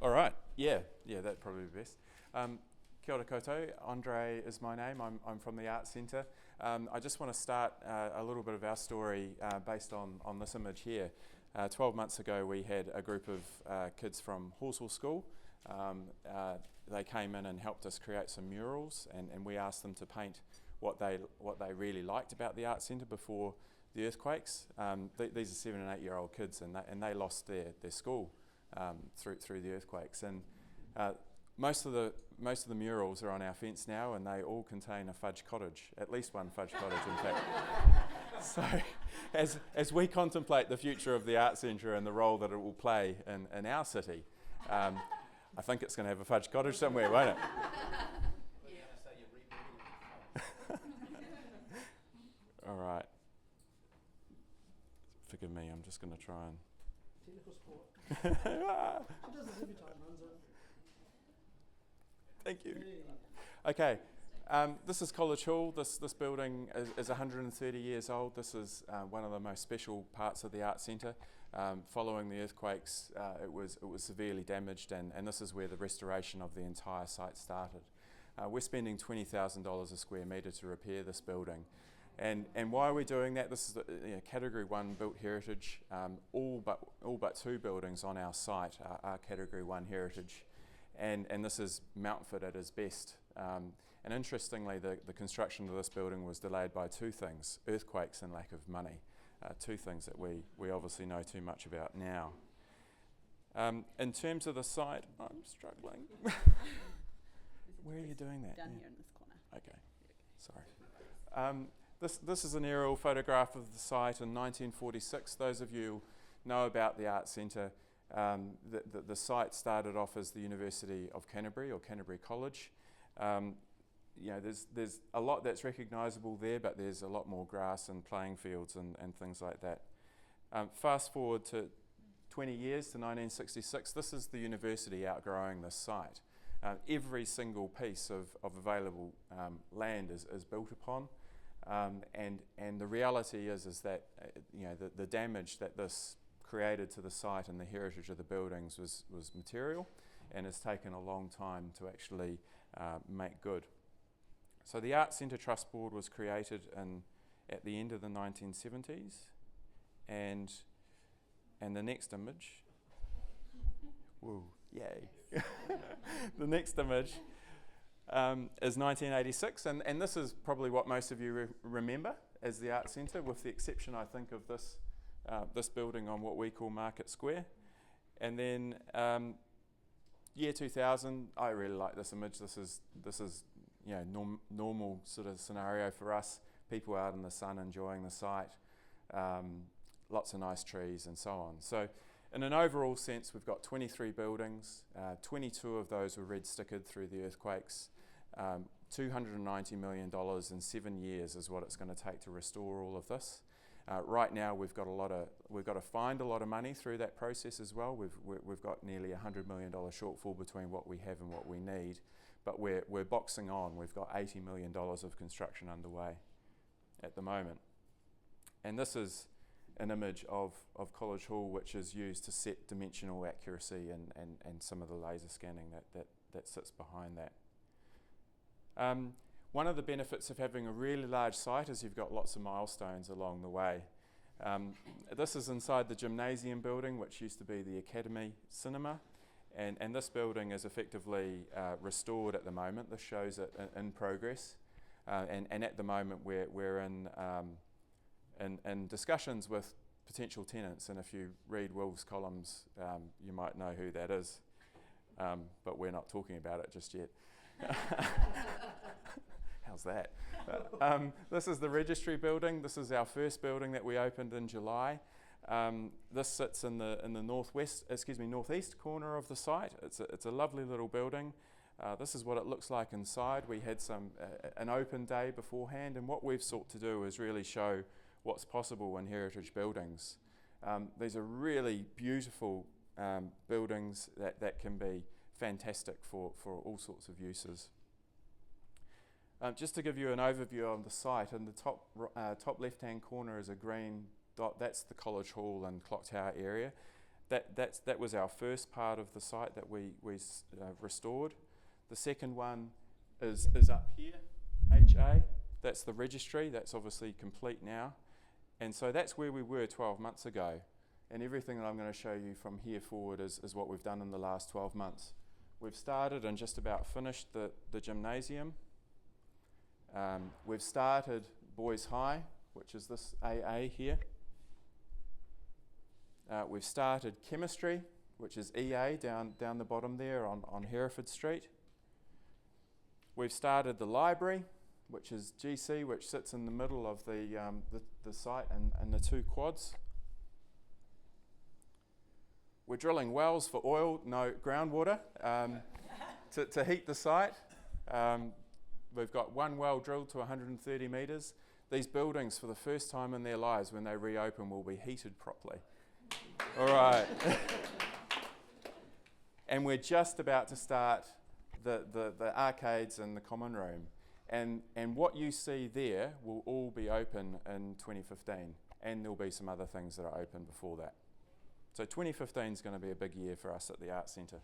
All right. Yeah, that'd probably be best. Kia ora koutou. André is my name. I'm from the Arts Centre. I just want to start a little bit of our story based on this image here. 12 months ago, we had a group of kids from Horsell School. They came in and helped us create some murals, and we asked them to paint what they really liked about the Arts Centre before the earthquakes. These are 7 and 8 year old kids, and they lost their school through the earthquakes. And most of the murals are on our fence now, and they all contain a fudge cottage, at least one fudge cottage, in fact. So, as we contemplate the future of the Arts Centre and the role that it will play in our city, I think it's going to have a fudge cottage somewhere, won't it? All right. Forgive me, I'm just going to try and... Technical support. It does this every time, runs it. Thank you. Okay, this is College Hall. This building is 130 years old. This is one of the most special parts of the Arts Centre. Following the earthquakes, it was severely damaged, and this is where the restoration of the entire site started. We're spending $20,000 a square metre to repair this building. And why are we doing that? This is Category 1 built heritage. All but 2 buildings on our site are Category 1 heritage. And this is Mountford at its best. And interestingly, the construction of this building was delayed by 2 things: earthquakes and lack of money. 2 things that we obviously know too much about now. In terms of the site, I'm struggling. Where are you doing that? Down here in this corner. Okay, sorry. This is an aerial photograph of the site in 1946. Those of you know about the Arts Centre. The site started off as the University of Canterbury, or Canterbury College. There's a lot that's recognisable there, but there's a lot more grass and playing fields and things like that. Fast forward to 20 years to 1966. This is the university outgrowing this site. Every single piece of available land is built upon. And the reality is that the damage that this created to the site and the heritage of the buildings was material, and has taken a long time to actually make good. So the Arts Centre Trust Board was created at the end of the 1970s, and the next image, whoa, yay! The next image is 1986, and this is probably what most of you remember as the Arts Centre, with the exception, I think, of this building on what we call Market Square. And then year 2000, I really like this image. This is normal sort of scenario for us. People out in the sun enjoying the site, lots of nice trees and so on. So in an overall sense, we've got 23 buildings. 22 of those were red stickered through the earthquakes. $290 million in 7 years is what it's going to take to restore all of this. Right now, we've got to find a lot of money through that process as well. We've got nearly $100 million shortfall between what we have and what we need, but we're boxing on. We've got $80 million of construction underway at the moment, and this is an image of College Hall, which is used to set dimensional accuracy and some of the laser scanning that sits behind that. One of the benefits of having a really large site is you've got lots of milestones along the way. This is inside the gymnasium building, which used to be the Academy Cinema, and this building is effectively restored at the moment. This shows it in progress, and at the moment we're in discussions with potential tenants, and if you read Will's columns, you might know who that is, but we're not talking about it just yet. How's that? This is the registry building. This is our first building that we opened in July. This sits in the northeast corner of the site. It's a lovely little building. This is what it looks like inside. We had an open day beforehand, and what we've sought to do is really show what's possible in heritage buildings. These are really beautiful buildings that can be fantastic for all sorts of uses. Just to give you an overview of the site, in the top left-hand corner is a green dot. That's the College Hall and Clock Tower area. That was our first part of the site that we restored. The second one is up here, HA. That's the registry. That's obviously complete now. And so that's where we were 12 months ago. And everything that I'm going to show you from here forward is what we've done in the last 12 months. We've started and just about finished the gymnasium. We've started Boys High, which is this AA here. We've started chemistry, which is EA down the bottom there on Hereford Street. We've started the library, which is GC, which sits in the middle of the site and the two quads. We're drilling wells for oil, no groundwater, to heat the site. We've got one well drilled to 130 metres. These buildings, for the first time in their lives, when they reopen, will be heated properly. All right. And we're just about to start the arcades and the common room. And what you see there will all be open in 2015. And there'll be some other things that are open before that. So 2015 is going to be a big year for us at the Arts Centre.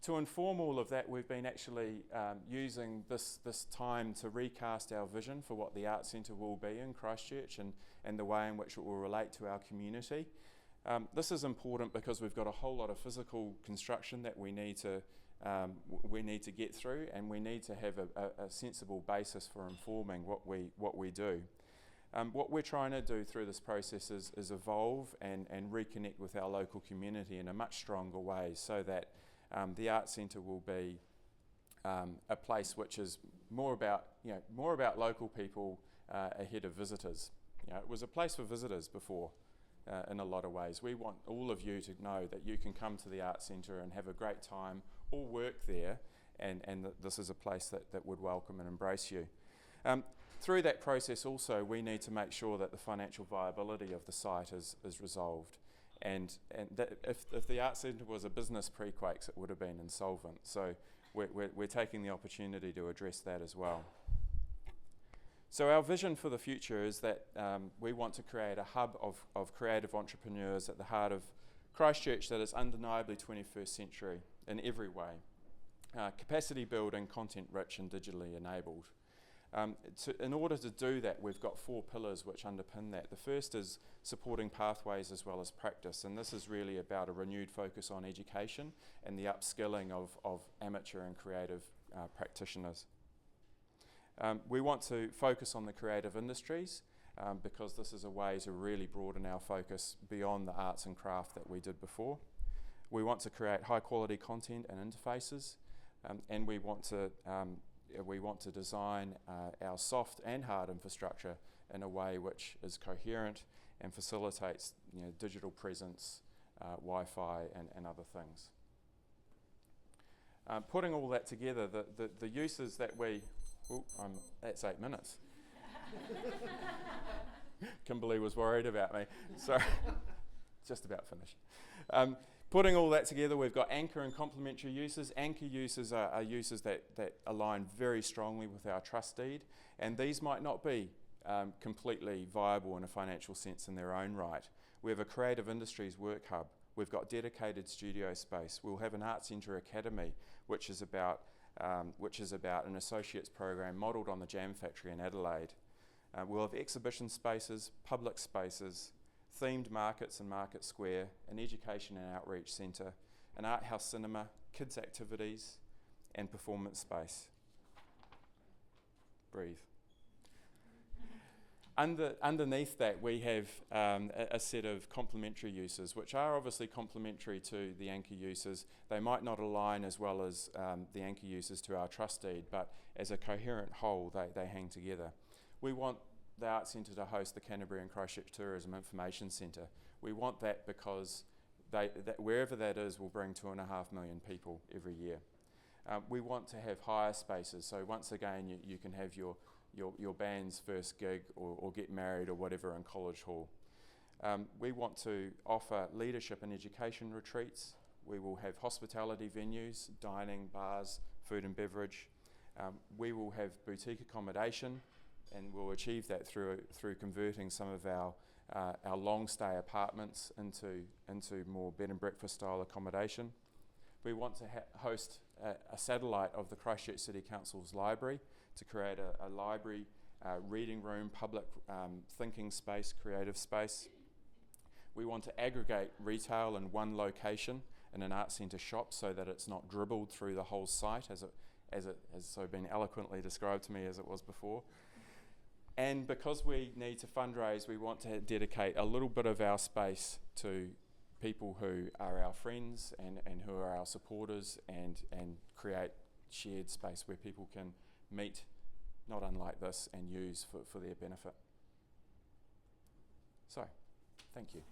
To inform all of that, we've been actually using this time to recast our vision for what the Arts Centre will be in Christchurch and the way in which it will relate to our community. This is important because we've got a whole lot of physical construction that we need to get through, and we need to have a sensible basis for informing what we do. What we're trying to do through this process is evolve and reconnect with our local community in a much stronger way, so that the Arts Centre will be a place which is more about local people ahead of visitors. It was a place for visitors before in a lot of ways. We want all of you to know that you can come to the Arts Centre and have a great time or work there, and that this is a place that would welcome and embrace you. Through that process also, we need to make sure that the financial viability of the site is resolved. And that if the Arts Centre was a business pre-Quakes, it would have been insolvent. So we're taking the opportunity to address that as well. So our vision for the future is that we want to create a hub of creative entrepreneurs at the heart of Christchurch that is undeniably 21st century in every way. Capacity building, content rich and digitally enabled. In order to do that, we've got 4 pillars which underpin that. The first is supporting pathways as well as practice, and this is really about a renewed focus on education and the upskilling of amateur and creative practitioners. We want to focus on the creative industries because this is a way to really broaden our focus beyond the arts and craft that we did before. We want to create high quality content and interfaces, and we want to design our soft and hard infrastructure in a way which is coherent and facilitates digital presence, Wi-Fi and other things. Putting all that together, the uses that we... that's 8 minutes. Kimberly was worried about me. Sorry, just about finished. Putting all that together, we've got anchor and complementary uses. Anchor uses are uses that align very strongly with our trust deed, and these might not be completely viable in a financial sense in their own right. We have a creative industries work hub. We've got dedicated studio space. We'll have an Arts Centre Academy, which is about an associates program modelled on the Jam Factory in Adelaide. We'll have exhibition spaces, public spaces, themed markets and Market Square, an education and outreach centre, an art house cinema, kids activities and performance space. Breathe. Underneath that we have a set of complementary uses which are obviously complementary to the anchor uses. They might not align as well as the anchor uses to our trust deed, but as a coherent whole they hang together. We want the Arts Centre to host the Canterbury and Christchurch Tourism Information Centre. We want that because wherever that is will bring 2.5 million people every year. We want to have higher spaces, so once again you can have your band's first gig or get married or whatever in College Hall. We want to offer leadership and education retreats. We will have hospitality venues, dining, bars, food and beverage. We will have boutique accommodation, and we'll achieve that through converting some of our our long stay apartments into more bed and breakfast style accommodation. We want to host a satellite of the Christchurch City Council's library to create a library, reading room, public thinking space, creative space. We want to aggregate retail in one location in an arts centre shop so that it's not dribbled through the whole site as it has so been eloquently described to me as it was before. And because we need to fundraise, we want to dedicate a little bit of our space to people who are our friends and who are our supporters, and create shared space where people can meet, not unlike this, and use for their benefit. So, thank you.